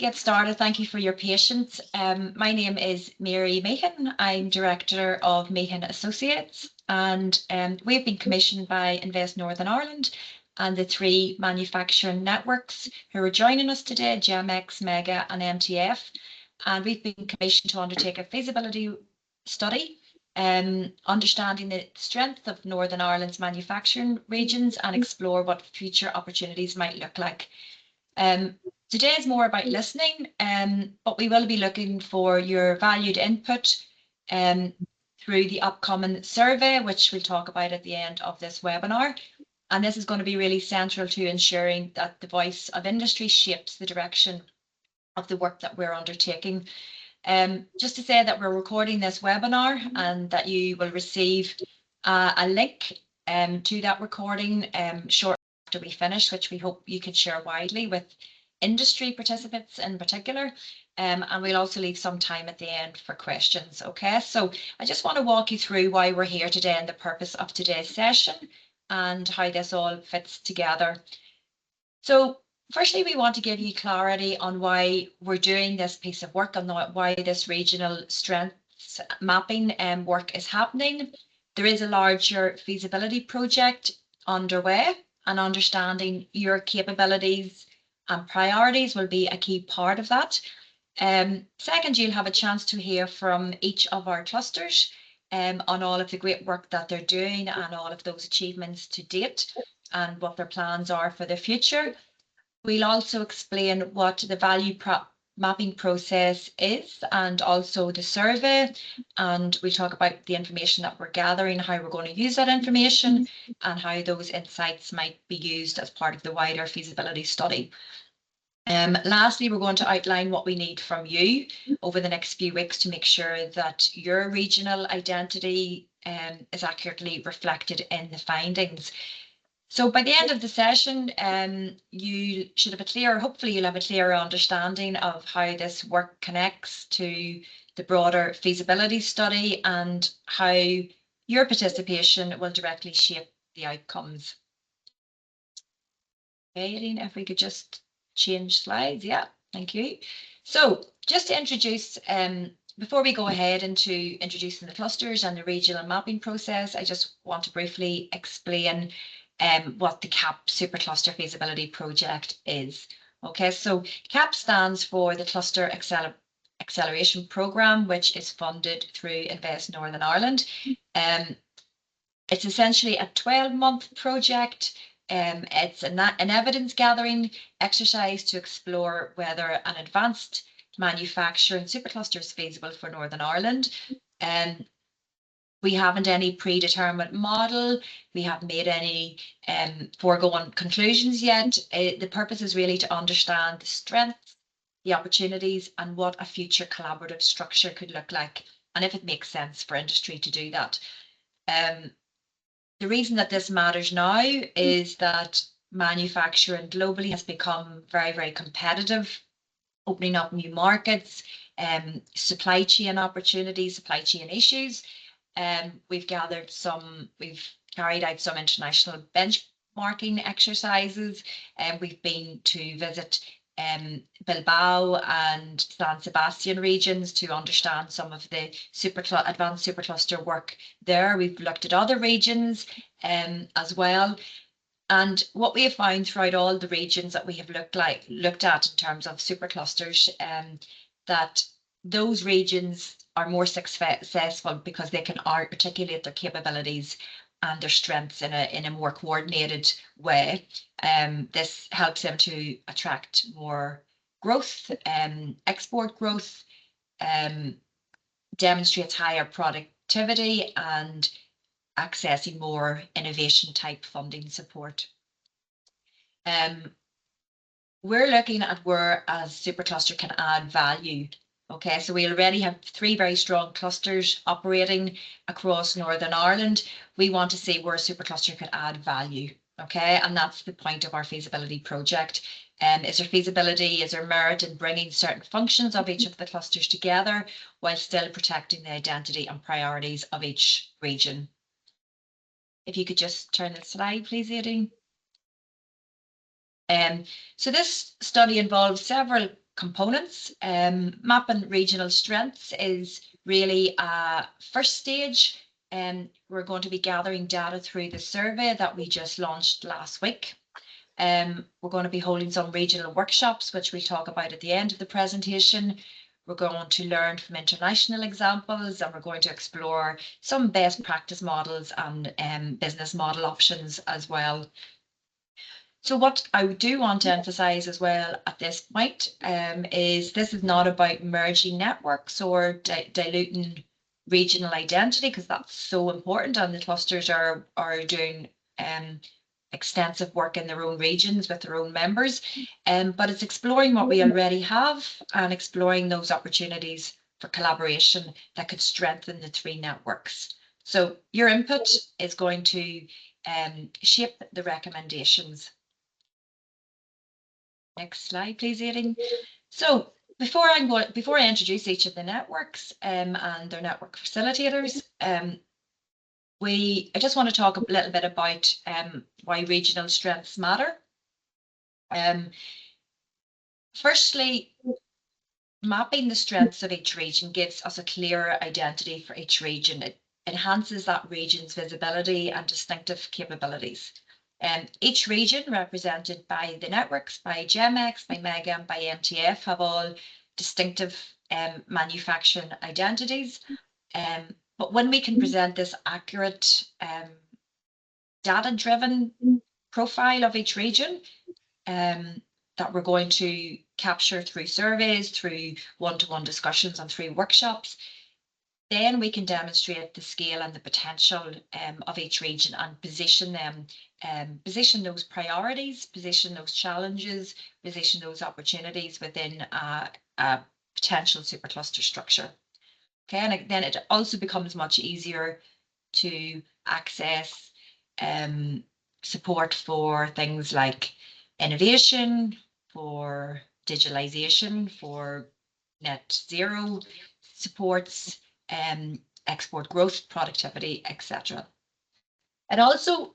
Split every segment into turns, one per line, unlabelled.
Get started, thank you for your patience. My name is Mary Meehan. I'm Director of Meehan Associates, and we've been commissioned by Invest Northern Ireland and the three manufacturing networks who are joining us today, GEMX, Mega and MTF. And we've been commissioned to undertake a feasibility study, understanding the strength of Northern Ireland's manufacturing regions and explore what future opportunities might look like. Today is more about listening, but we will be looking for your valued input through the upcoming survey, which we'll talk about at the end of this webinar. And this is going to be really central to ensuring that the voice of industry shapes the direction of the work that we're undertaking. Just to say that we're recording this webinar and that you will receive a link to that recording shortly after we finish, which we hope you can share widely with industry participants in particular, and we'll also leave some time at the end for questions. Okay, so I just want to walk you through why we're here today and the purpose of today's session and how this all fits together. So firstly, we want to give you clarity on why we're doing this piece of work and why this regional strengths mapping work is happening. There is a larger feasibility project underway, and understanding your capabilities and priorities will be a key part of that. Second, you'll have a chance to hear from each of our clusters on all of the great work that they're doing and all of those achievements to date and what their plans are for the future. We'll also explain what the value mapping process is and also the survey, and we talk about the information that we're gathering, how we're going to use that information and how those insights might be used as part of the wider feasibility study. Lastly, we're going to outline what we need from you over the next few weeks to make sure that your regional identity is accurately reflected in the findings. So by the end of the session, you should have a clear, hopefully you'll have a clearer understanding of how this work connects to the broader feasibility study and how your participation will directly shape the outcomes. Okay, Aileen, if we could just change slides. Yeah, thank you. So just to introduce, before we go ahead into introducing the clusters and the regional mapping process, I just want to briefly explain what the CAP Supercluster Feasibility Project is. Okay, so CAP stands for the Cluster Acceleration Programme, which is funded through Invest Northern Ireland. It's essentially a 12-month project. It's an evidence gathering exercise to explore whether an advanced manufacturing supercluster is feasible for Northern Ireland. We haven't any predetermined model. We haven't made any foregone conclusions yet. The purpose is really to understand the strengths, the opportunities, and what a future collaborative structure could look like, and if it makes sense for industry to do that. The reason that this matters now is that manufacturing globally has become very, very competitive, opening up new markets, supply chain opportunities, supply chain issues. We've carried out some international benchmarking exercises, and we've been to visit Bilbao and San Sebastian regions to understand some of the advanced supercluster work there. We've looked at other regions as well. And what we have found throughout all the regions that we have looked at in terms of superclusters, that those regions are more successful because they can articulate their capabilities and their strengths in a more coordinated way. This helps them to attract more growth, export growth, demonstrates higher productivity and accessing more innovation type funding support. We're looking at where a supercluster can add value. Okay, so we already have 3 very strong clusters operating across Northern Ireland. We want to see where a supercluster could add value. Okay, and that's the point of our feasibility project. Is there feasibility, is there merit in bringing certain functions of each of the clusters together while still protecting the identity and priorities of each region? If you could just turn the slide, please, Aileen. So this study involves several components. Mapping regional strengths is really a first stage. We're going to be gathering data through the survey that we just launched last week. We're going to be holding some regional workshops, which we'll talk about at the end of the presentation. We're going to learn from international examples, and we're going to explore some best practice models and business model options as well. So what I do want to emphasize as well at this point is this is not about merging networks or diluting regional identity, because that's so important, and the clusters are doing extensive work in their own regions with their own members, but it's exploring what we already have and exploring those opportunities for collaboration that could strengthen the three networks. So your input is going to shape the recommendations. Next slide, please, Aileen. So before I introduce each of the networks and their network facilitators, I just want to talk a little bit about why regional strengths matter. Firstly, mapping the strengths of each region gives us a clearer identity for each region. It enhances that region's visibility and distinctive capabilities. Each region represented by the networks, by GEMEX, by MEGA, and by MTF have all distinctive manufacturing identities. But when we can present this accurate data-driven profile of each region that we're going to capture through surveys, through one-to-one discussions and through workshops, then we can demonstrate the scale and the potential of each region and position them, position those priorities, position those challenges, position those opportunities within a potential supercluster structure. Okay, and then it also becomes much easier to access support for things like innovation, for digitalization, for net zero supports, export growth, productivity, etc. It also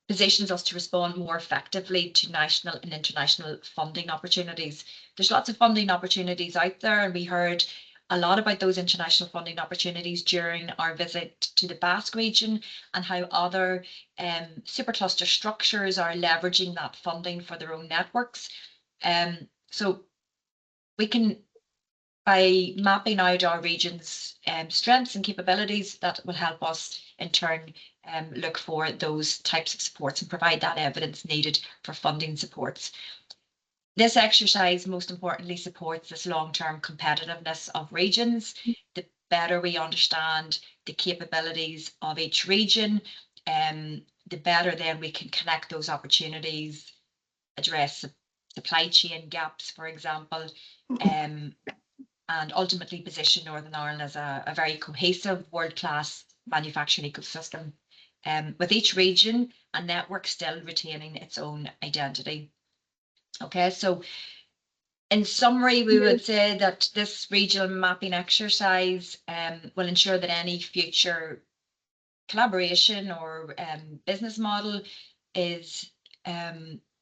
positions us to respond more effectively to national and international funding opportunities. There's lots of funding opportunities out there, and we heard a lot about those international funding opportunities during our visit to the Basque region and how other supercluster structures are leveraging that funding for their own networks. So we can, by mapping out our region's strengths and capabilities, that will help us in turn look for those types of supports and provide that evidence needed for funding supports. This exercise, most importantly, supports this long-term competitiveness of regions. The better we understand the capabilities of each region, the better then we can connect those opportunities, address supply chain gaps, for example, and ultimately position Northern Ireland as a very cohesive, world-class manufacturing ecosystem, with each region and network still retaining its own identity. Okay, so in summary, we would say that this regional mapping exercise will ensure that any future collaboration or business model is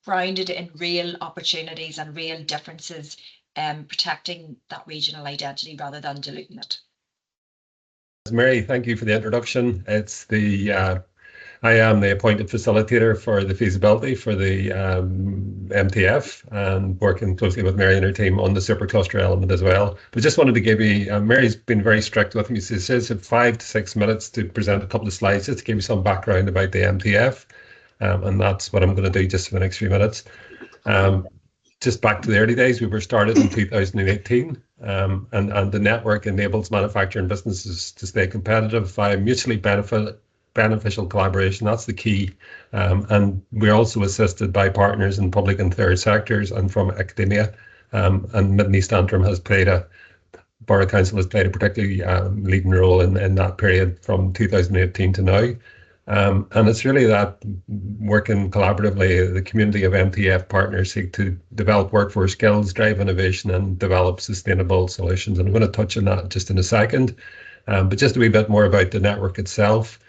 grounded in real opportunities and real differences, protecting that regional identity rather than diluting it.
Mary, thank you for the introduction. It's I am the appointed facilitator for the feasibility for the MTF, and working closely with Mary and her team on the supercluster element as well. But just wanted to give you, Mary's been very strict with me. She says 5 to 6 minutes to present a couple of slides just to give you some background about the MTF. And that's what I'm going to do just for the next few minutes. Just back to the early days, we were started in 2018, and the network enables manufacturing businesses to stay competitive via mutually beneficial collaboration. That's the key. And we're also assisted by partners in public and third sectors and from academia. And Mid and East Antrim has played Borough Council has played a particularly leading role in that period from 2018 to now. And it's really that working collaboratively, the community of MTF partners seek to develop workforce skills, drive innovation, and develop sustainable solutions. And I'm going to touch on that just in a second. But just a wee bit more about the network itself.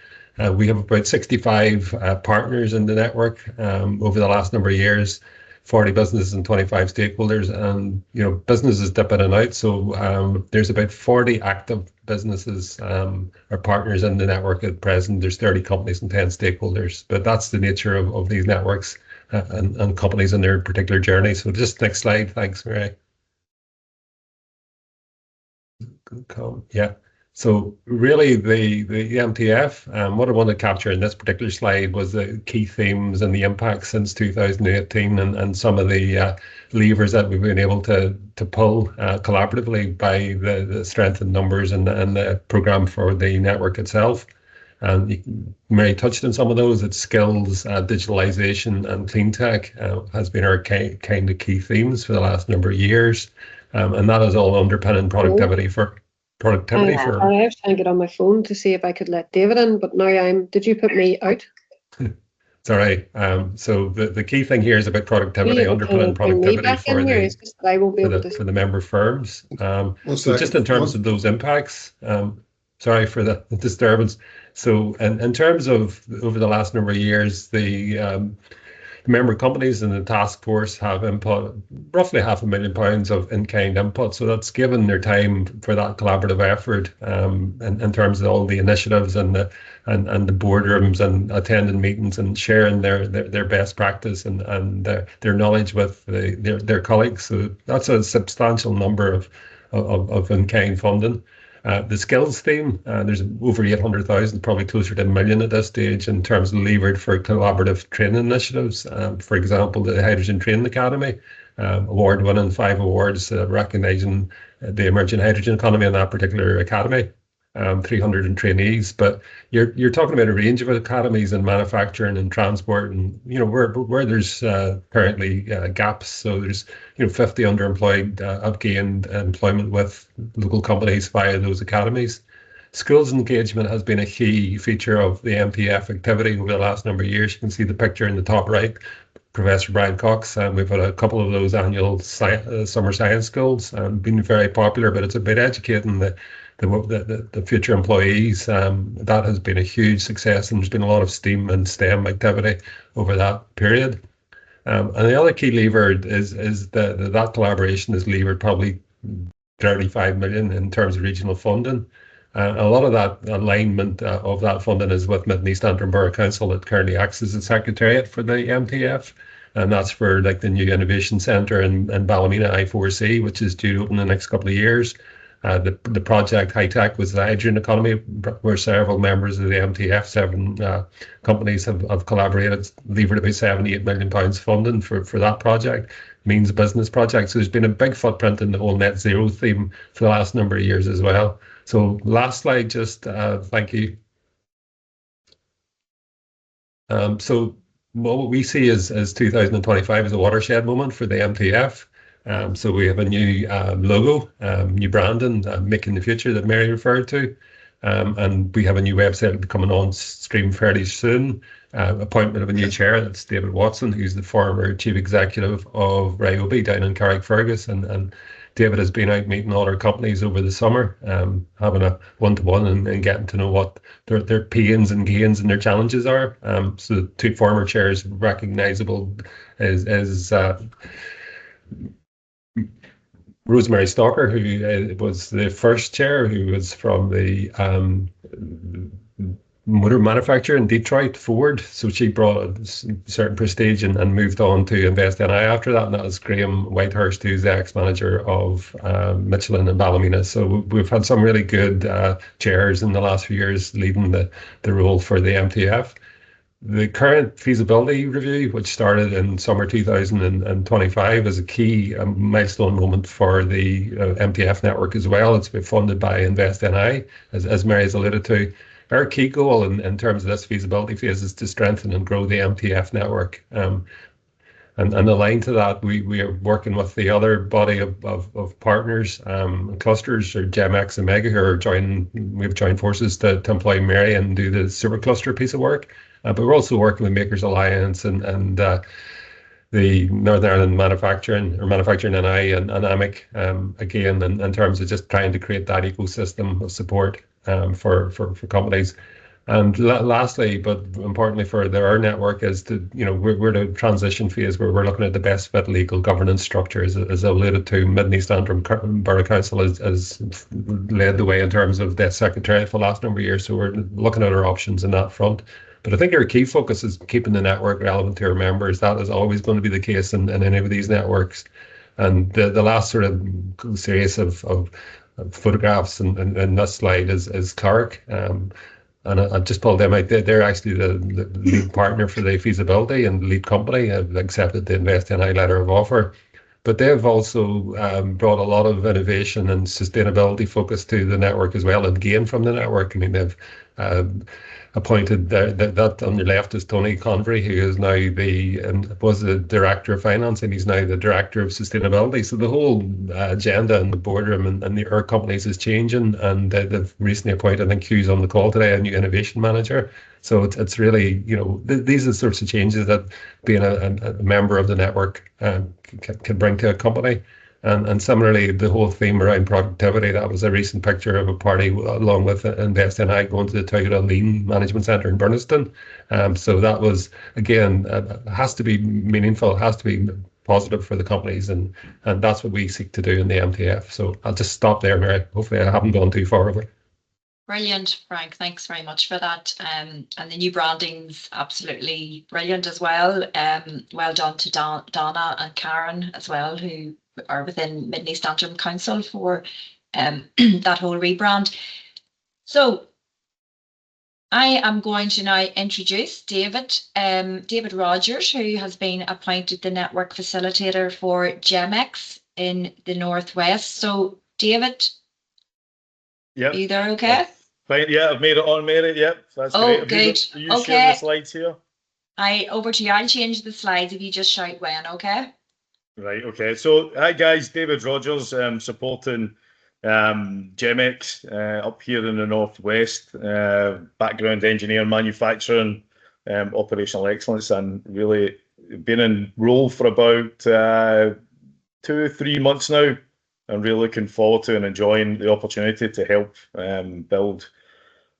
We have about 65 partners in the network over the last number of years. 40 businesses and 25 stakeholders, and businesses dip in and out. So there's about 40 active businesses or partners in the network at present. There's 30 companies and 10 stakeholders, but that's the nature of these networks and companies in their particular journey. So just next slide. Thanks, Mary. Yeah. So really the MTF, what I want to capture in this particular slide was the key themes and the impact since 2018 and some of the levers that we've been able to pull collaboratively by the strength in numbers and the program for the network itself. And Mary touched on some of those. It's skills, digitalization and clean tech has been our kind of key themes for the last number of years. And that is all underpinning productivity for
I was trying to get on my phone to see if I could let David in, but now did you put me out?
It's all right. So the key thing here is about productivity, underpinning productivity for the member firms. So just in terms of those impacts, sorry for the disturbance. So in terms of over the last number of years, the member companies in the task force have input roughly £500,000 of in-kind input. So that's given their time for that collaborative effort in terms of all the initiatives and the boardrooms and attending meetings and sharing their best practice and their knowledge with their colleagues. So that's a substantial number of in-kind funding. The skills theme, there's over 800,000, probably closer to 1 million at this stage in terms of levered for collaborative training initiatives. For example, the Hydrogen Training Academy, award-winning 5 awards recognising the emerging hydrogen economy in that particular academy. 300 trainees, but you're talking about a range of academies in manufacturing and transport, and where there's currently gaps. So there's 50 underemployed have gained employment with local companies via those academies. Schools engagement has been a key feature of the MTF activity over the last number of years. You can see the picture in the top right, Professor Brian Cox. We've had a couple of those annual summer science schools, been very popular, but it's about educating the future employees. That has been a huge success, and there's been a lot of STEAM and STEM activity over that period. And the other key lever is that collaboration is levered probably 35 million in terms of regional funding. A lot of that alignment of that funding is with Mid and East Antrim Borough Council that currently acts as the secretariat for the MTF. And that's for like the new innovation centre in Ballymena I4C, which is due to open in the next couple of years. The project High Tech was the hydrogen economy, where several members of the MTF, 7 companies have collaborated, levered about £78 million funding for that project, means business project. So there's been a big footprint in the whole net zero theme for the last number of years as well. So last slide, just thank you. So what we see is 2025 as a watershed moment for the MTF. So we have a new logo, new branding, Making the Future that Mary referred to. And we have a new website coming on stream fairly soon. Appointment of a new chair, that's David Watson, who's the former chief executive of Ryobi down in Carrickfergus. And David has been out meeting all our companies over the summer, having a one-to-one and getting to know what their pains and gains and their challenges are. So the 2 former chairs recognisable as Rosemary Stalker, who was the first chair, who was from the motor manufacturer in Detroit, Ford. So she brought a certain prestige and moved on to Invest NI after that. And that was Graham Whitehurst, who's the ex-manager of Michelin and Ballymena. So we've had some really good chairs in the last few years leading the role for the MTF. The current feasibility review, which started in summer 2025, is a key milestone moment for the MTF network as well. It's been funded by Invest NI, as Mary has alluded to. Our key goal in terms of this feasibility phase is to strengthen and grow the MTF network. And aligned to that, we are working with the other body of partners, clusters, or GEMX and Mega, who are we've joined forces to employ Mary and do the supercluster piece of work. But we're also working with Makers Alliance and the Northern Ireland Manufacturing NI and AMIC, again, in terms of just trying to create that ecosystem of support for companies. And lastly, but importantly for our network, is to, we're in a transition phase where we're looking at the best fit legal governance structures. As alluded to, Mid and East Antrim Borough Council has led the way in terms of the secretariat for the last number of years. So we're looking at our options in that front. But I think our key focus is keeping the network relevant to our members. That is always going to be the case in any of these networks. And the last sort of series of photographs in this slide is Clark. And I just pulled them out. They're actually the lead partner for the feasibility and the lead company. Have accepted the InvestNI letter of offer. But they've also brought a lot of innovation and sustainability focus to the network as well, and gain from the network. I mean, they've appointed that on your left is Tony Convery, who is now was the director of finance, and he's now the director of sustainability. So the whole agenda in the boardroom and our companies is changing, and they've recently appointed, I think Hugh's on the call today, a new innovation manager. So it's really, these are the sorts of changes that being a member of the network can bring to a company. And similarly, the whole theme around productivity, that was a recent picture of a party along with InvestNI going to the Toyota Lean Management Centre in Burniston. So that was, again, has to be meaningful, has to be positive for the companies, and that's what we seek to do in the MTF. So I'll just stop there, Mary. Hopefully I haven't gone too far over.
Brilliant, Frank. Thanks very much for that. And the new branding's absolutely brilliant as well. Well done to Donna and Karen as well, who are within Mid and East Antrim Council for that whole rebrand. So I am going to now introduce David Rogers, who has been appointed the network facilitator for GEMEX in the Northwest. So David,
yep.
Are you there okay?
Fine, yeah, I've made it on, Mary. Yep, that's great.
Good.
Are you sharing the slides here?
Over to you. I'll change the slides if you just shout when, okay?
Right, okay. So, hi guys, David Rogers, supporting GEMEX up here in the Northwest. Background engineer, manufacturing, operational excellence, and really been in role for about 2-3 months now. I'm really looking forward to and enjoying the opportunity to help build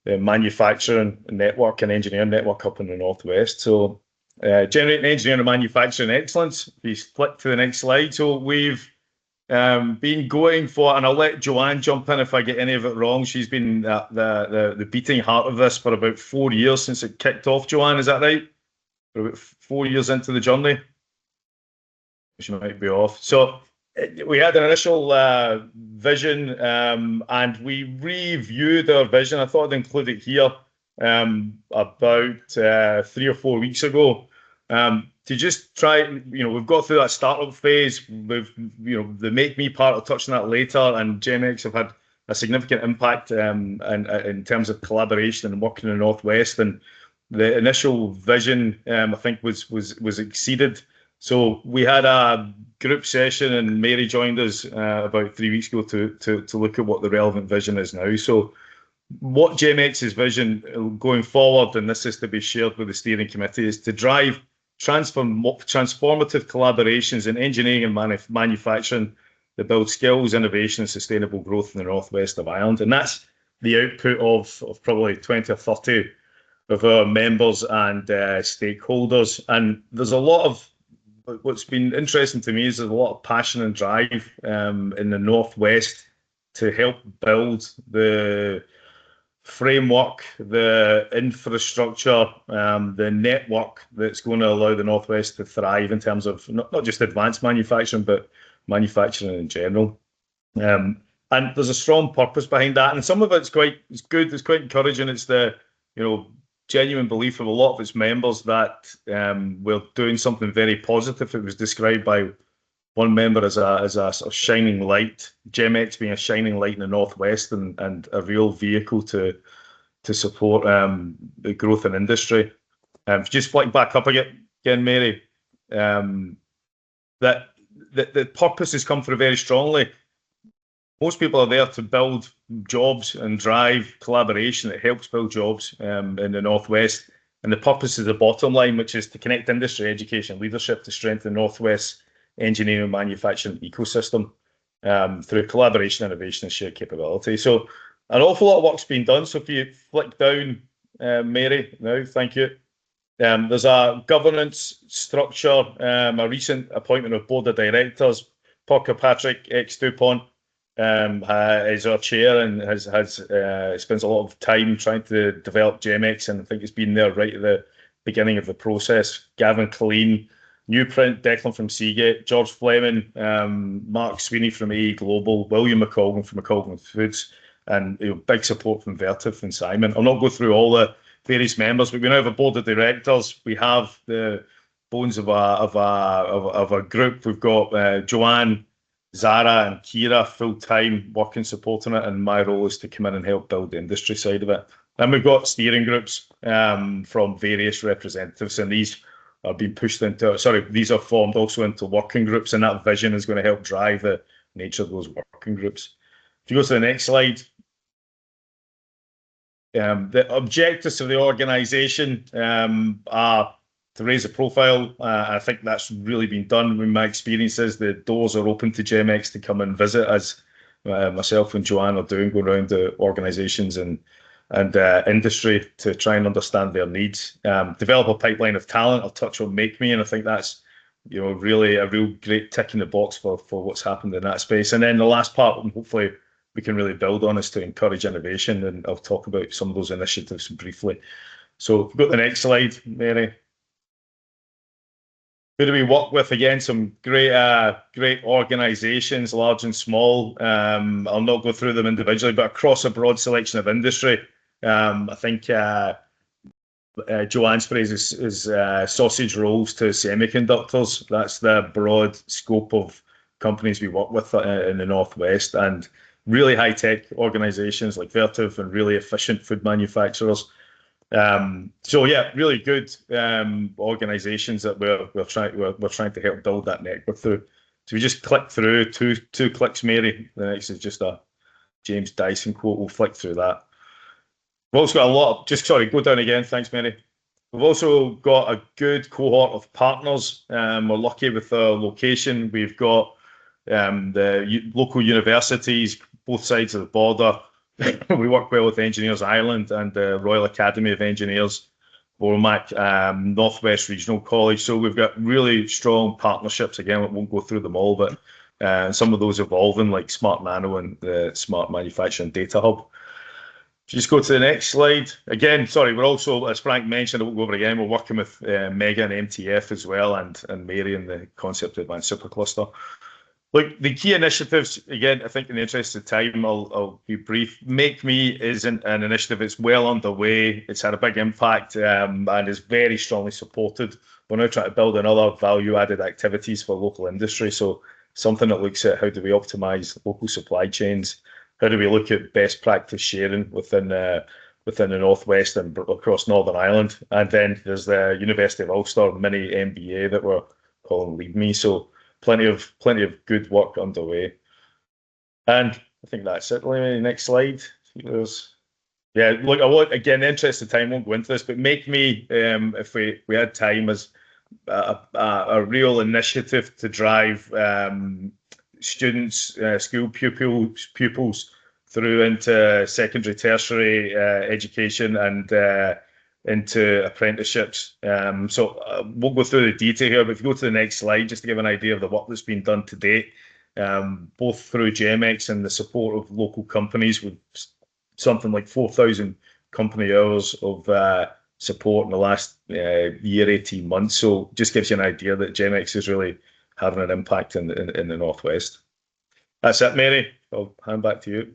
the manufacturing network and engineering network up in the Northwest. So generating engineering and manufacturing excellence. If you flip to the next slide. So we've been going for, and I'll let Joanne jump in if I get any of it wrong. She's been the beating heart of this for about 4 years since it kicked off. Joanne, is that right? We're about 4 years into the journey. She might be off. So we had an initial vision, and we reviewed our vision. I thought I'd include it here about 3 or 4 weeks ago, to just try. We've got through that startup phase. We've, the Make Me part, I'll touch on that later, and GEMEX have had a significant impact in terms of collaboration and working in the Northwest. And the initial vision, I think, was exceeded. So we had a group session, and Mary joined us about 3 weeks ago to look at what the relevant vision is now. So what GEMEX's vision going forward, and this is to be shared with the steering committee, is to drive transformative collaborations in engineering and manufacturing that build skills, innovation, and sustainable growth in the Northwest of Ireland. And that's the output of probably 20 or 30 of our members and stakeholders. And there's a lot of, what's been interesting to me is there's a lot of passion and drive in the Northwest to help build the framework, the infrastructure, the network that's going to allow the Northwest to thrive in terms of not just advanced manufacturing, but manufacturing in general. And there's a strong purpose behind that. And some of it's good, it's quite encouraging. It's the, genuine belief of a lot of its members that we're doing something very positive. It was described by one member as a sort of shining light, GEMEX being a shining light in the Northwest and a real vehicle to support the growth in industry. Just flick back up again, Mary, that the purpose has come through very strongly. Most people are there to build jobs and drive collaboration that helps build jobs in the Northwest. And the purpose is the bottom line, which is to connect industry, education, leadership to strengthen the Northwest engineering and manufacturing ecosystem through collaboration, innovation, and shared capability. So an awful lot of work's been done. So if you flick down Mary. No, thank you. There's a governance structure, a recent appointment of board of directors. Paul Kirkpatrick, ex-DuPont, is our chair and spends a lot of time trying to develop GEMX, and I think it's been there right at the beginning of the process. Gavin Colleen, Newprint, Declan from Seagate, George Fleming, Mark Sweeney from AE Global, William McColgan from McColgan Foods, and big support from Vertiv and Simon. I'll not go through all the various members, but we now have a board of directors. We have the bones of a group. We've got Joanne, Zara, and Kira full time working, supporting it, and my role is to come in and help build the industry side of it. Then we've got steering groups from various representatives, and these are being pushed into. These are formed also into working groups, and that vision is going to help drive the nature of those working groups. If you go to the next slide. The objectives of the organisation are to raise a profile. I think that's really been done. In my experiences, the doors are open to GEMX to come and visit, as myself and Joanne are doing, going around the organisations and industry to try and understand their needs. Develop a pipeline of talent. I'll touch on Make Me, and I think that's really a real great tick in the box for what's happened in that space. And then the last part, and hopefully we can really build on, is to encourage innovation, and I'll talk about some of those initiatives briefly. So if we go to the next slide, Mary. Who do we work with? Again, some great organisations, large and small. I'll not go through them individually, but across a broad selection of industry. I think Joanne's phrase is sausage rolls to semiconductors. That's the broad scope of companies we work with in the Northwest, and really high-tech organisations like Vertiv and really efficient food manufacturers. So yeah, really good organisations that we're trying to help build that network through. So we just click through two clicks, Mary. The next is just a James Dyson quote. We'll flick through that. We've also got a lot of, go down again. Thanks, Mary. We've also got a good cohort of partners. We're lucky with our location. We've got the local universities, both sides of the border. We work well with Engineers Ireland and the Royal Academy of Engineers, Bormac, Northwest Regional College. So we've got really strong partnerships. Again, we won't go through them all, but some of those evolving, like Smart Nano and the Smart Manufacturing Data Hub. Just go to the next slide. Again, sorry, we're also, as Frank mentioned, I won't go over again, we're working with Mega and MTF as well, and Mary in the Concept Advanced Supercluster. Look, the key initiatives, again, I think in the interest of time, I'll be brief. Make Me isn't an initiative. It's well underway. It's had a big impact and is very strongly supported. We're now trying to build another value-added activities for local industry. So something that looks at how do we optimize local supply chains? How do we look at best practice sharing within the Northwest and across Northern Ireland? And then there's the University of Ulster mini MBA that we're calling Lead Me. So plenty of good work underway. And I think that's it. Next slide. Yeah, look, I won't, again, in the interest of time, won't go into this, but Make Me, if we had time, as a real initiative to drive students, school pupils through into secondary, tertiary education and into apprenticeships. So we'll go through the detail here, but if you go to the next slide, just to give an idea of the work that's been done to date, both through GEMX and the support of local companies, with something like 4,000 company hours of support in the last year, 18 months. So just gives you an idea that GEMX is really having an impact in the Northwest. That's it, Mary. I'll hand back to you.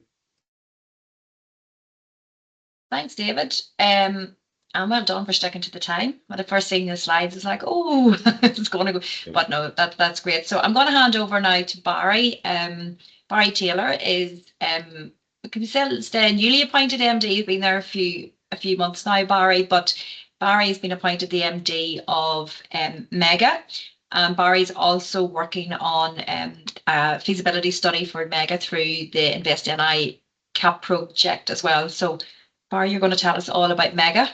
Thanks, David. And well done for sticking to the time. When I first seen the slides, it's like, oh, it's going to go. But no, that's great. So I'm going to hand over now to Barry. Barry Taylor is, can we say, the newly appointed MD. He's been there a few months now, Barry. But Barry has been appointed the MD of Mega. Barry's also working on a feasibility study for Mega through the InvestNI CAP project as well. So Barry, you're going to tell us all about Mega.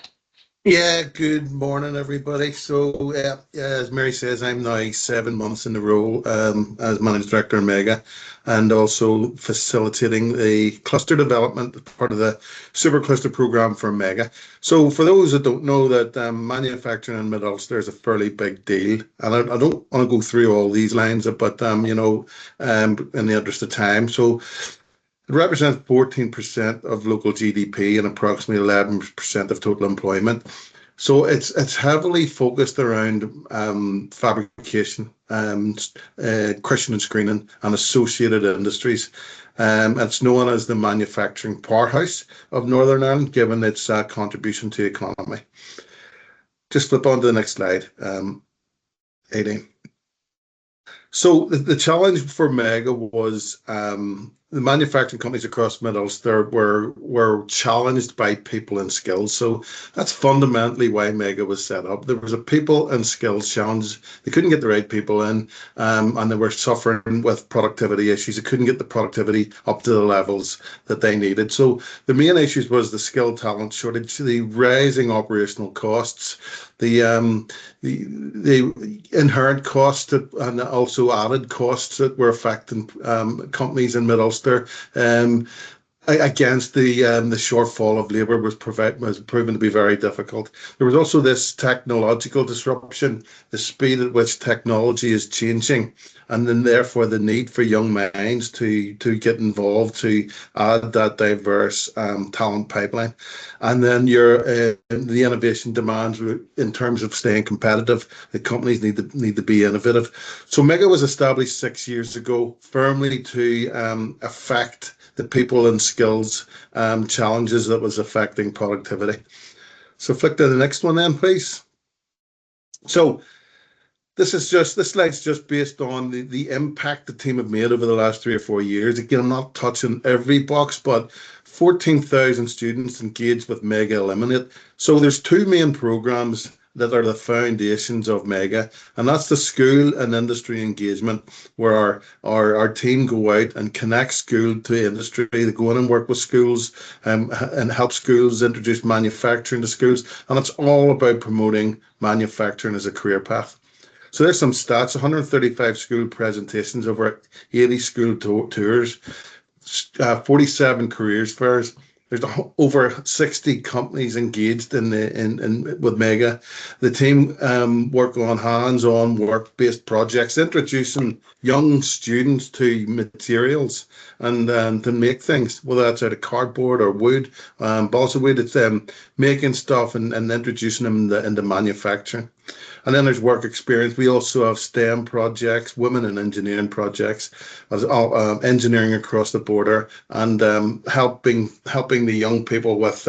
Yeah, good morning, everybody. So, as Mary says, I'm now 7 months in the role as Managing Director of Mega, and also facilitating the cluster development as part of the Super Cluster Program for Mega. So, for those that don't know, that manufacturing in Mid-Ulster is a fairly big deal, and I don't want to go through all these lines, but in the interest of time, so. It represents 14% of local GDP and approximately 11% of total employment. So it's heavily focused around fabrication, crushing and screening, and associated industries. It's known as the manufacturing powerhouse of Northern Ireland, given its contribution to the economy. Just flip on to the next slide, 18. So the challenge for Mega was the manufacturing companies across Mid-Ulster were challenged by people and skills. So that's fundamentally why Mega was set up. There was a people and skills challenge. They couldn't get the right people in, and they were suffering with productivity issues. They couldn't get the productivity up to the levels that they needed. So the main issues was the skill talent shortage, the rising operational costs, the inherent costs and also added costs that were affecting companies in Mid-Ulster against the shortfall of labour was proven to be very difficult. There was also this technological disruption, the speed at which technology is changing, and then therefore the need for young minds to get involved to add that diverse talent pipeline. And then the innovation demands in terms of staying competitive. The companies need to be innovative. So Mega was established 6 years ago, firmly to affect the people and skills challenges that was affecting productivity. So flick to the next one then, please. So this slide's just based on the impact the team have made over the last 3 or 4 years. Again, I'm not touching every box, but 14,000 students engaged with Mega Eliminate. So there's 2 main programs that are the foundations of Mega, and that's the school and industry engagement, where our team go out and connect school to industry. They go in and work with schools and help schools introduce manufacturing to schools, and it's all about promoting manufacturing as a career path. So there's some stats: 135 school presentations, over 80 school tours, 47 careers fairs. There's over 60 companies engaged with Mega. The team work on hands-on work-based projects, introducing young students to materials and to make things, whether that's out of cardboard or wood, balsa wood. It's making stuff and introducing them into manufacturing. And then there's work experience. We also have STEM projects, women in engineering projects, engineering across the border, and helping the young people with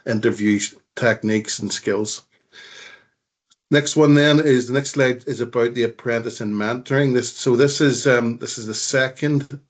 interview techniques and skills. Next one then is the next slide is about the apprentice and mentoring. This is the second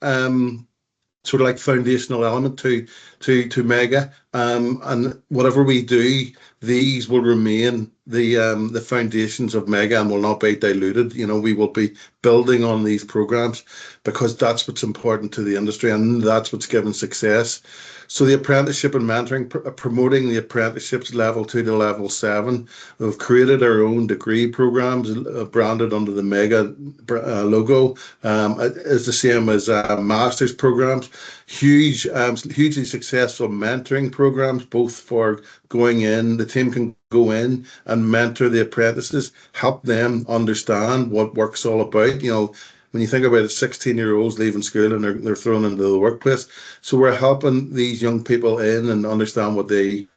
sort of like foundational element to Mega, and whatever we do, these will remain the foundations of Mega and will not be diluted. We will be building on these programs because that's what's important to the industry and that's what's given success. So the apprenticeship and mentoring, promoting the apprenticeships level 2 to level 7. We've created our own degree programs branded under the Mega logo. It's the same as master's programs. Hugely successful mentoring programs, both for going in. The team can go in and mentor the apprentices, help them understand what work's all about. When you think about it, 16-year-olds leaving school and they're thrown into the workplace. So we're helping these young people in and understand what they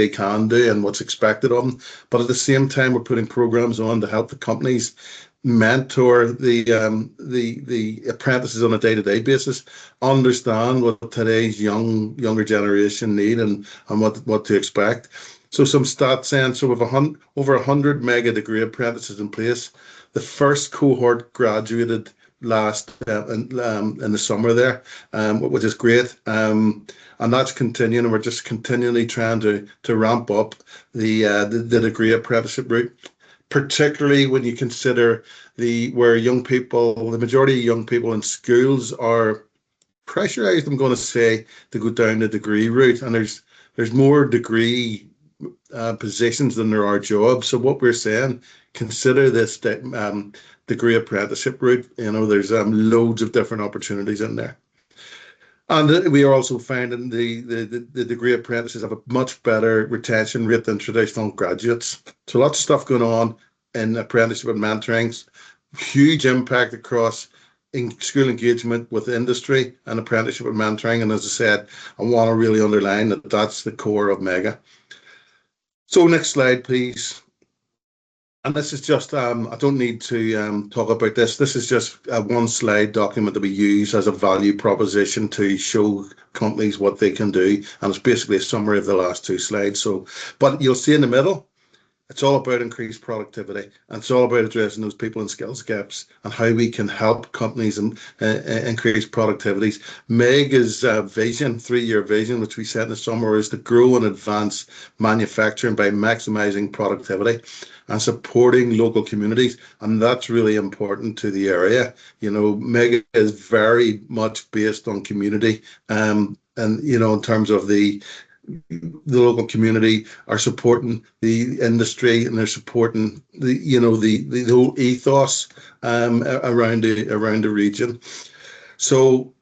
can do and what's expected of them. But at the same time, we're putting programs on to help the companies mentor the apprentices on a day-to-day basis, understand what today's younger generation need and what to expect. So some stats then, so we have over 100 Mega degree apprentices in place. The first cohort graduated last in the summer there, which is great. And that's continuing, and we're just continually trying to ramp up the degree apprenticeship route, particularly when you consider where young people, the majority of young people in schools are pressurized, I'm going to say, to go down the degree route, and there's more degree positions than there are jobs. So what we're saying, consider this degree apprenticeship route. You know, there's loads of different opportunities in there. And we are also finding the degree apprentices have a much better retention rate than traditional graduates. So lots of stuff going on in apprenticeship and mentoring. Huge impact across in school engagement with industry and apprenticeship and mentoring. And as I said, I want to really underline that that's the core of Mega. So next slide, please. And this is just, I don't need to talk about this. This is just a one slide document that we use as a value proposition to show companies what they can do. And it's basically a summary of the last two slides. So, but you'll see in the middle, it's all about increased productivity. And it's all about addressing those people and skills gaps and how we can help companies and increase productivities. Mega's vision, 3-year vision, which we set in the summer, is to grow and advance manufacturing by maximizing productivity and supporting local communities. And that's really important to the area. You know, Mega is very much based on community. And, you know, in terms of the local community are supporting the industry, and they're supporting the, you know, the whole ethos around the region. So,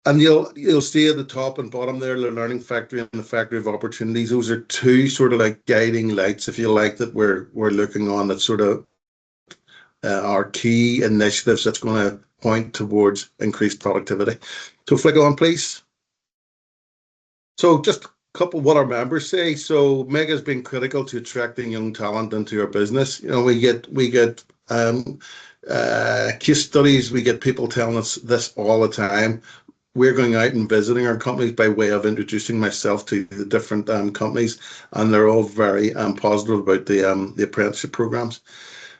and you'll see at the top and bottom there, the Learning Factory and the Factory of Opportunities. Those are two sort of like guiding lights, if you like, that we're looking on, that sort of our key initiatives that's going to point towards increased productivity. So flick on, please. So just couple what our members say. So Mega has been critical to attracting young talent into our business. You know, we get case studies. We get people telling us this all the time. We're going out and visiting our companies by way of introducing myself to the different companies, and they're all very positive about the apprenticeship programs.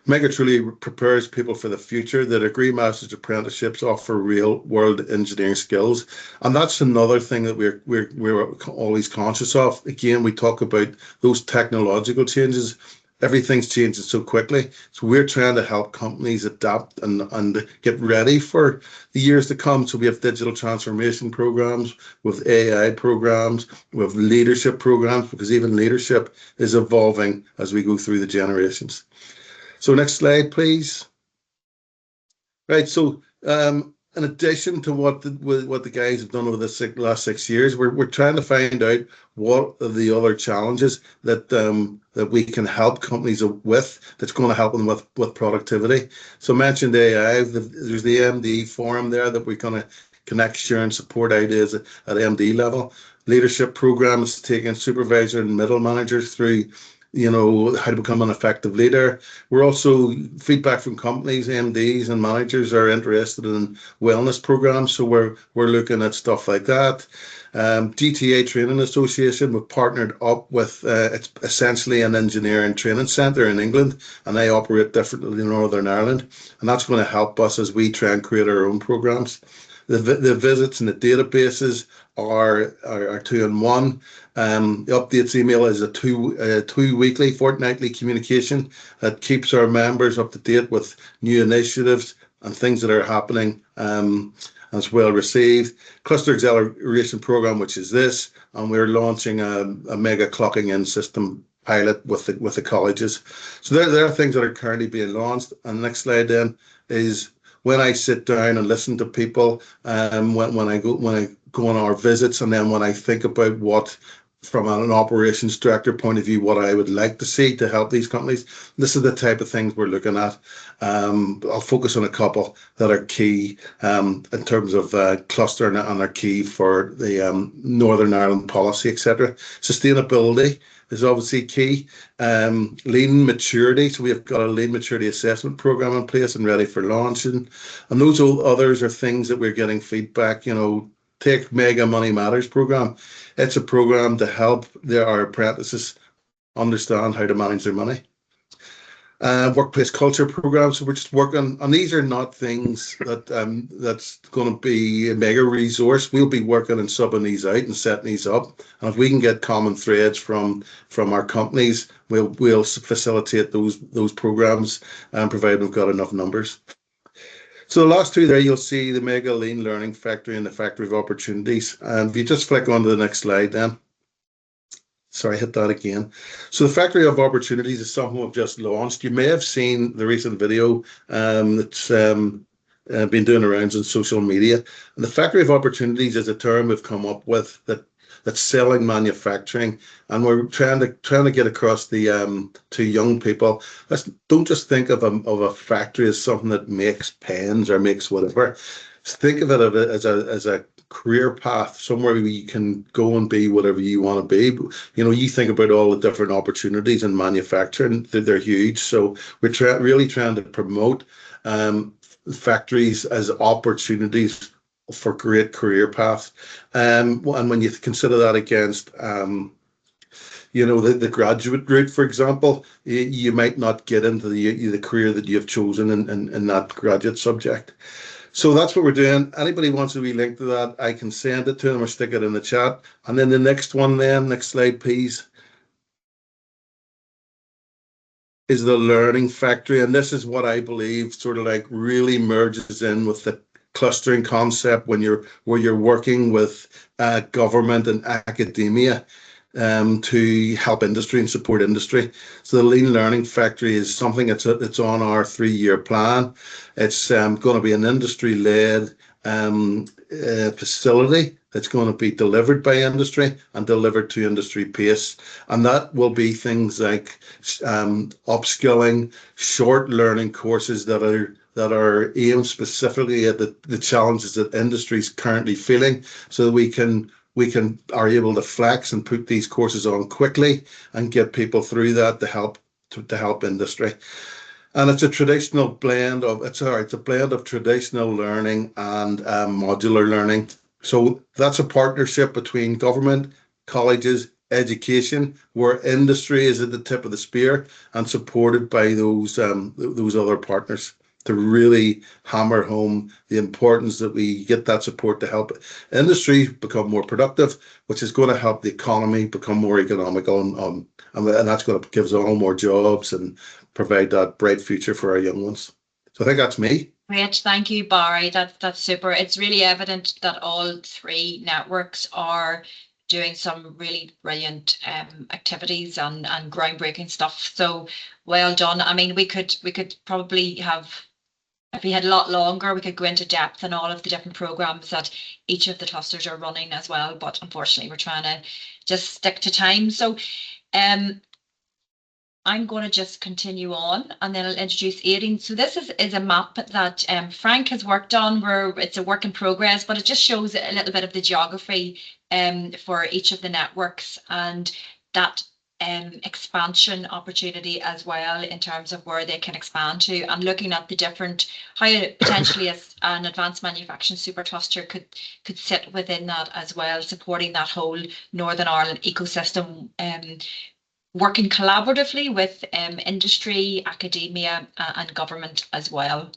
Mega truly prepares people for the future. The degree master's apprenticeships offer real-world engineering skills, and that's another thing that we're always conscious of. Again, we talk about those technological changes. Everything's changing so quickly, so we're trying to help companies adapt and get ready for the years to come. So we have digital transformation programs, with AI programs, with leadership programs, because even leadership is evolving as we go through the generations. So next slide, please. Right, so in addition to what the guys have done over the last 6 years, we're trying to find out what are the other challenges that that we can help companies with, that's going to help them with productivity. So I mentioned AI. There's the MD forum there that we're going to connect, share, and support ideas at MD level. Leadership programs taking supervisor and middle managers through, you know, how to become an effective leader. We're also, feedback from companies, MDs and managers are interested in wellness programs, so we're looking at stuff like that. GTA Training Association, we've partnered up with, it's essentially an engineering training centre in England, and they operate differently in Northern Ireland, and that's going to help us as we try and create our own programs. The visits and the databases are 2-in-1. The updates email is a two weekly, fortnightly communication that keeps our members up to date with new initiatives and things that are happening, and it's well received. Cluster Acceleration Program, which is this, and we're launching a Mega clocking in system pilot with the colleges. So there are things that are currently being launched. And the next slide then is, when I sit down and listen to people, when I go on our visits, and then when I think about what, from an operations director point of view, what I would like to see to help these companies, this is the type of things we're looking at. I'll focus on a couple that are key in terms of cluster, and are key for the Northern Ireland policy, etc. Sustainability is obviously key. Lean maturity, so we have got a lean maturity assessment program in place and ready for launching. And those others are things that we're getting feedback. You know, take Mega Money Matters program. It's a program to help our apprentices understand how to manage their money. Workplace culture programs. So we're just working, and these are not things that that's going to be a Mega resource. We'll be working and subbing these out and setting these up. And if we can get common threads from our companies, we'll facilitate those programs, and provided we've got enough numbers. So the last two there, you'll see the Mega Lean Learning Factory and the Factory of Opportunities. And if you just flick on to the next slide then. Sorry, hit that again. So the Factory of Opportunities is something we've just launched. You may have seen the recent video that's been doing the rounds on social media. And the Factory of Opportunities is a term we've come up with that's selling manufacturing, and we're trying to get across the to young people. Don't just think of a factory as something that makes pens or makes whatever. Think of it as a career path, somewhere where you can go and be whatever you want to be. You know, you think about all the different opportunities in manufacturing; they're huge. So we're really trying to promote factories as opportunities for great career paths. And when you consider that against you know, the graduate route, for example, you might not get into the career that you've chosen in that graduate subject. So that's what we're doing. Anybody wants a wee link to that, I can send it to them or stick it in the chat. And then the next one, next slide, please, is the Learning Factory. And this is what I believe sort of like really merges in with the clustering concept where you're working with government and academia to help industry and support industry. So the Lean Learning Factory is something that's on our 3-year plan. It's going to be an industry-led facility that's going to be delivered by industry and delivered to industry pace. And that will be things like upskilling, short learning courses that are aimed specifically at the challenges that industry is currently feeling, so that we are able to flex and put these courses on quickly and get people through that to help industry. And it's a blend of traditional learning and modular learning. So that's a partnership between government, colleges, education, where industry is at the tip of the spear and supported by those other partners, to really hammer home the importance that we get that support to help industry become more productive, which is going to help the economy become more economical, and that's going to give us all more jobs and provide that bright future for our young ones. So I think that's me.
Great, thank you, Barry. That's super. It's really evident that all 3 networks are doing some really brilliant activities and groundbreaking stuff. So well done. I mean, we could probably have, if we had a lot longer, we could go into depth on all of the different programs that each of the clusters are running as well. But unfortunately, we're trying to just stick to time. So I'm going to just continue on, and then I'll introduce Aidan. So this is a map that Frank has worked on, where it's a work in progress, but it just shows a little bit of the geography for each of the networks, and that expansion opportunity as well, in terms of where they can expand to, and looking at the different, how potentially an advanced manufacturing supercluster could sit within that as well, supporting that whole Northern Ireland ecosystem, working collaboratively with industry, academia, and government as well.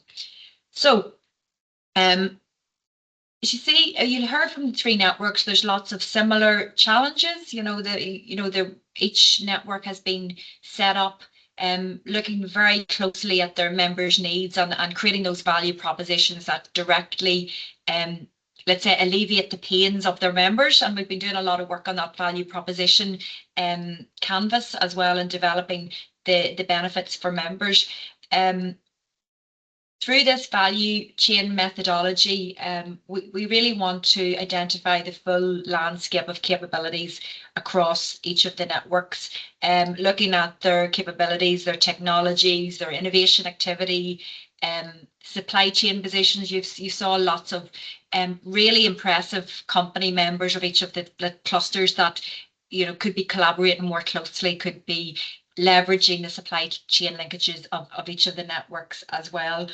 So as you see, you heard from the 3 networks, there's lots of similar challenges. Each network has been set up looking very closely at their members' needs and creating those value propositions that directly let's say, alleviate the pains of their members. And we've been doing a lot of work on that value proposition canvas as well, and developing the benefits for members. Through this value chain methodology, we really want to identify the full landscape of capabilities across each of the networks, looking at their capabilities, their technologies, their innovation activity, supply chain positions. You saw lots of really impressive company members of each of the clusters that could be collaborating more closely, could be leveraging the supply chain linkages of each of the networks as well.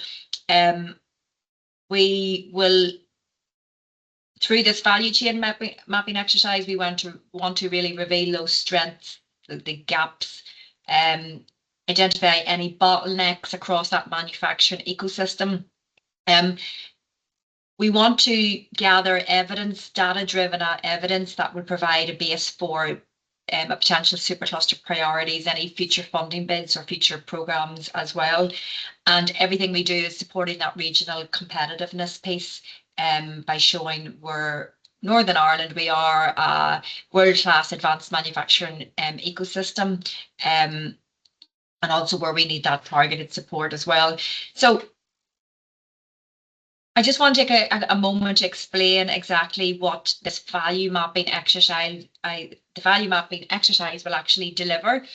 We will, through this value chain mapping exercise, we want to really reveal those strengths, the gaps, identify any bottlenecks across that manufacturing ecosystem. We want to gather evidence, data-driven evidence that will provide a base for a potential supercluster priorities, any future funding bids or future programs as well. And everything we do is supporting that regional competitiveness piece by showing where Northern Ireland, we are a world-class advanced manufacturing ecosystem, and also where we need that targeted support as well. So I just want to take a moment to explain exactly what this value mapping exercise, the value mapping exercise will actually deliver.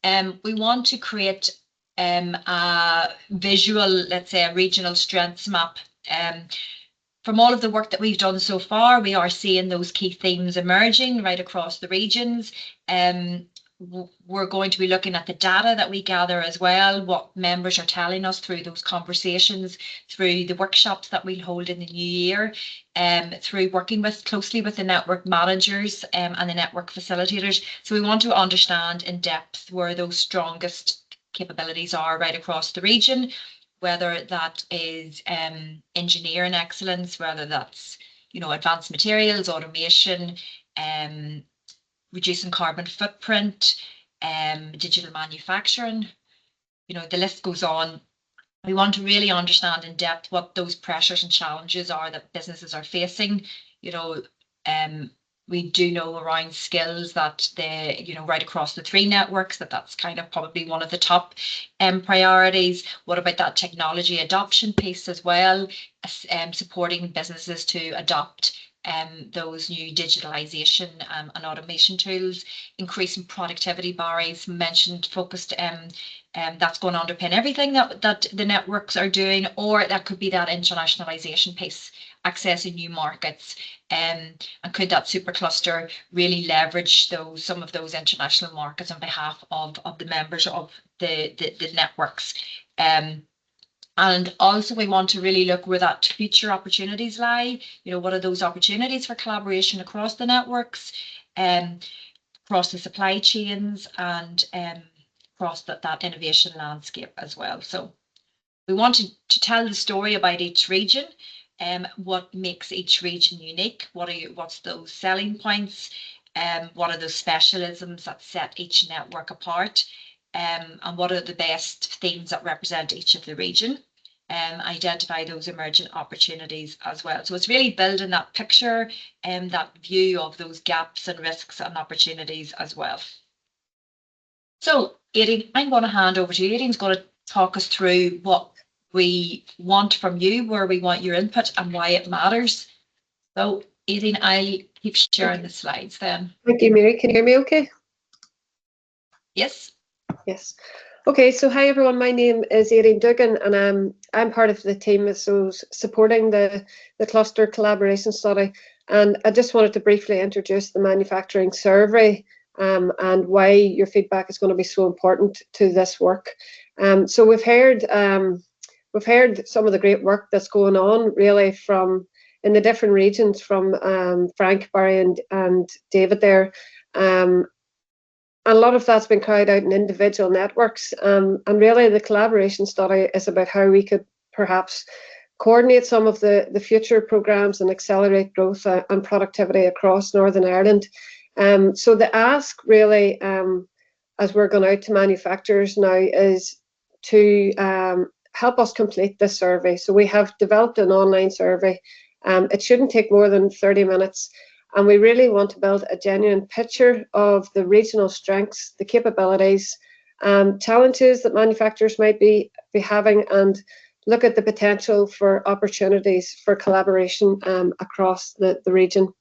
We want to create a visual, let's say a regional strengths map. From all of the work that we've done so far, we are seeing those key themes emerging right across the regions. We're going to be looking at the data that we gather as well, what members are telling us through those conversations, through the workshops that we'll hold in the new year, through working closely with the network managers and the network facilitators. So we want to understand in depth where those strongest capabilities are right across the region, whether that is engineering excellence, whether that's, you know, advanced materials, automation, reducing carbon footprint, digital manufacturing, you know, the list goes on. We want to really understand in depth what those pressures and challenges are that businesses are facing. You know, we do know around skills that you know, right across the three networks, that's kind of probably one of the top priorities. What about that technology adoption piece as well, supporting businesses to adopt those new digitalization and automation tools, increasing productivity. Barry's mentioned focused, that's going to underpin everything that the networks are doing, or that could be that internationalization piece, accessing new markets, and could that supercluster really leverage some of those international markets on behalf of the members of the networks. And also we want to really look where that future opportunities lie. You know, what are those opportunities for collaboration across the networks, across the supply chains, and across that innovation landscape as well. So we wanted to tell the story about each region, what makes each region unique, what's those selling points, what are those specialisms that set each network apart, and what are the best themes that represent each of the region, identify those emerging opportunities as well. So it's really building that picture and that view of those gaps and risks and opportunities as well. So Aidan, I'm going to hand over to you. Aidan's going to talk us through what we want from you, where we want your input and why it matters. So Aidan, I keep sharing the slides then.
Thank you, Mary. Can you hear me okay?
Yes.
Yes. Okay, so hi everyone, my name is Aidan Duggan and I'm part of the team so supporting the cluster collaboration study, and I just wanted to briefly introduce the manufacturing survey and why your feedback is going to be so important to this work. So we've heard some of the great work that's going on really from in the different regions from Frank, Barry and David there. And a lot of that's been carried out in individual networks, and really the collaboration study is about how we could perhaps coordinate some of the future programmes and accelerate growth and productivity across Northern Ireland. So the ask really, as we're going out to manufacturers now, is to help us complete this survey. So we have developed an online survey. It shouldn't take more than 30 minutes. And we really want to build a genuine picture of the regional strengths, the capabilities, challenges that manufacturers might be having, and look at the potential for opportunities for collaboration across the region.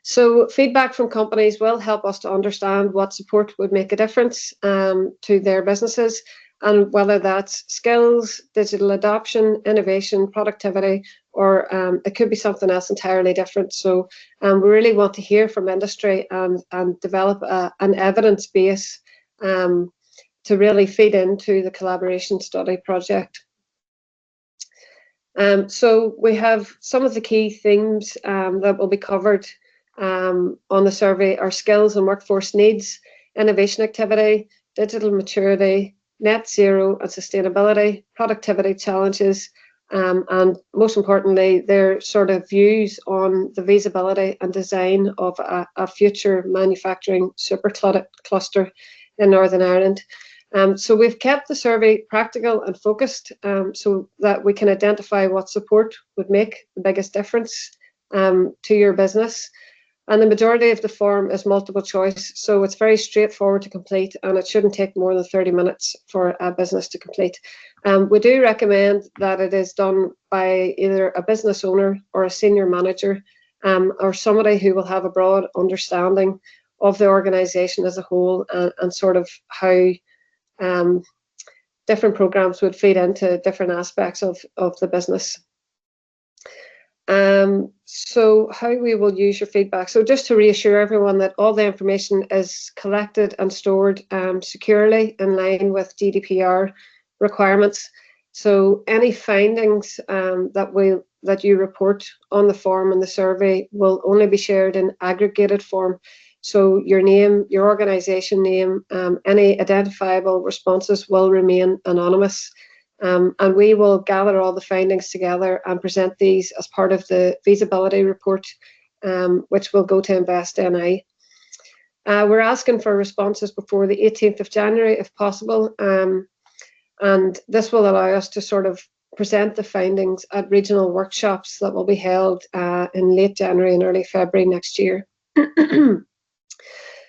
So feedback from companies will help us to understand what support would make a difference to their businesses, and whether that's skills, digital adoption, innovation, productivity, or it could be something else entirely different. So we really want to hear from industry and develop an evidence base to really feed into the collaboration study project. So we have some of the key themes that will be covered on the survey are skills and workforce needs, innovation activity, digital maturity, net zero and sustainability, productivity challenges, and most importantly, their sort of views on the feasibility and design of a future manufacturing supercluster in Northern Ireland. So we've kept the survey practical and focused so that we can identify what support would make the biggest difference to your business. And the majority of the form is multiple choice, so it's very straightforward to complete, and it shouldn't take more than 30 minutes for a business to complete. We do recommend that it is done by either a business owner or a senior manager, or somebody who will have a broad understanding of the organisation as a whole, and sort of how different programs would feed into different aspects of the business. So how we will use your feedback. So just to reassure everyone that all the information is collected and stored securely in line with GDPR requirements. So any findings that you report on the form and the survey will only be shared in aggregated form. So your name, your organisation name, any identifiable responses will remain anonymous. And we will gather all the findings together and present these as part of the feasibility report, which will go to InvestNI. We're asking for responses before the 18th of January, if possible. And this will allow us to sort of present the findings at regional workshops that will be held in late January and early February next year.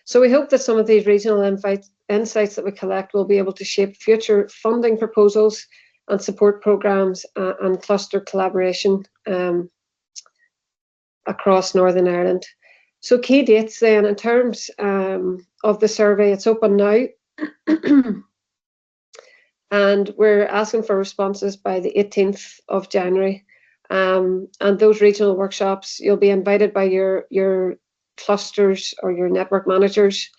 So we hope that some of these regional insights that we collect will be able to shape future funding proposals and support programs and cluster collaboration across Northern Ireland. So key dates then, in terms of the survey, it's open now. And we're asking for responses by the 18th of January. And those regional workshops, you'll be invited by your clusters or your network managers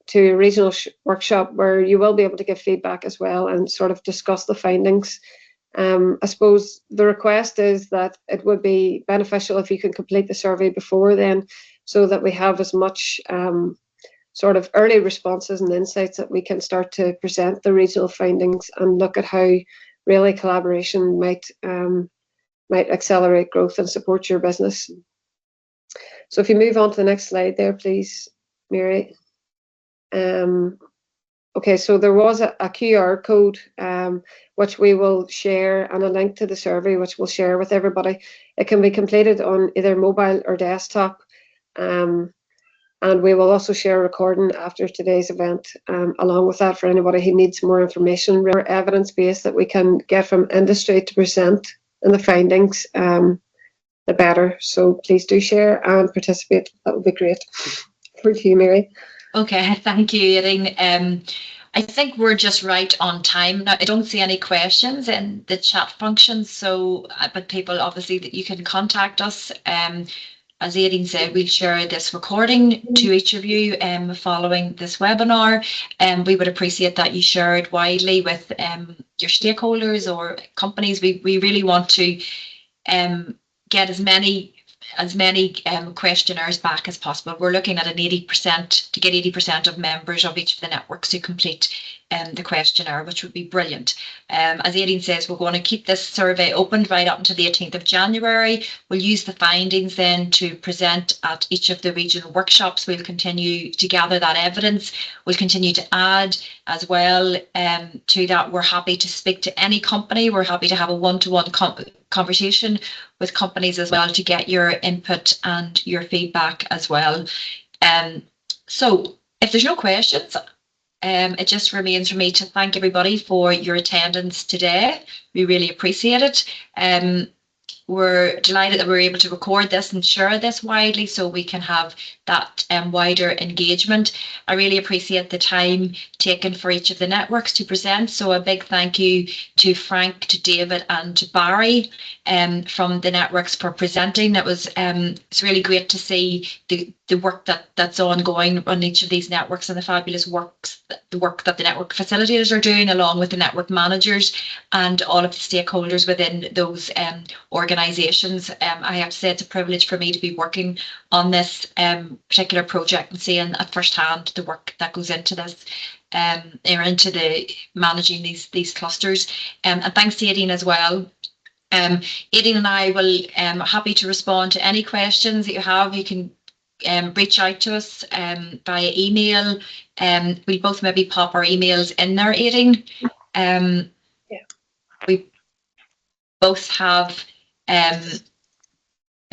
to a regional workshop where you will be able to give feedback as well and sort of discuss the findings. I suppose the request is that it would be beneficial if you can complete the survey before then, so that we have as much sort of early responses and insights that we can start to present the regional findings and look at how really collaboration might accelerate growth and support your business. So if you move on to the next slide there, please, Mary. Okay, so there was a QR code which we will share, and a link to the survey which we'll share with everybody. It can be completed on either mobile or desktop. And we will also share a recording after today's event along with that for anybody who needs more information or evidence base that we can get from industry to present in the findings, the better. So please do share and participate. That would be great. For you, Mary.
Okay, thank you, Aileen. I think we're just right on time. Now, I don't see any questions in the chat function, so but people obviously that you can contact us. As Aileen said, we'll share this recording to each of you following this webinar. We would appreciate that you share it widely with your stakeholders or companies. We really want to get as many questionnaires back as possible. We're looking at an 80% to get 80% of members of each of the networks to complete the questionnaire, which would be brilliant. As Aileen says, we're going to keep this survey open right up until the 18th of January. We'll use the findings then to present at each of the regional workshops. We'll continue to gather that evidence. We'll continue to add as well to that. We're happy to speak to any company. We're happy to have a one-to-one conversation with companies as well to get your input and your feedback as well. So if there's no questions, it just remains for me to thank everybody for your attendance today. We really appreciate it. We're delighted that we're able to record this and share this widely so we can have that wider engagement. I really appreciate the time taken for each of the networks to present. So a big thank you to Frank, to David and to Barry from the networks for presenting. It's really great to see the work that's ongoing on each of these networks and the fabulous the work that the network facilitators are doing along with the network managers and all of the stakeholders within those organisations. I have to say it's a privilege for me to be working on this particular project and seeing at first hand the work that goes into this or into the managing these clusters. And thanks to Aileen as well. Aileen and I will happy to respond to any questions that you have. You can reach out to us via email. We both maybe pop our emails in there, Aileen. Yeah. We both have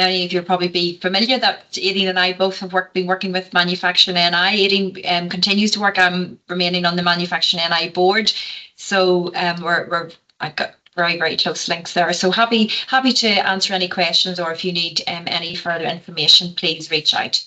many of you will probably be familiar that Aideen and I both have been working with Manufacturing NI. Aideen continues to work. I'm remaining on the Manufacturing NI board. So I've got very, very close links there. So happy to answer any questions, or if you need any further information, please reach out.